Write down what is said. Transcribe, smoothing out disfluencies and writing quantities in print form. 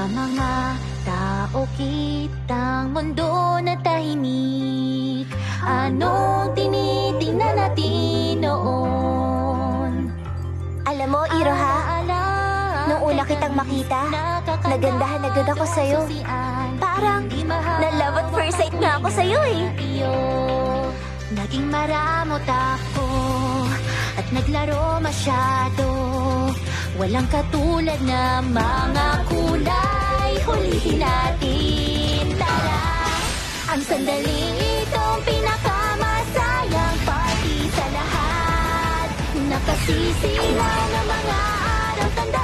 Sa mga tao kitang mundo na tahimik, anong tinitingnan natin noon? Alam mo, Iroha, nung una kitang makita, nagandahan agad ako sa'yo. Parang na-love at first sight nga ako sa'yo eh. Naging maramot ako at naglaro masyado. Walang katulad na mga kulay. Hulihin natin, tara. Ang sandaling itong pinakamasayang party sa lahat. Nakasisilaw ng mga araw tanda.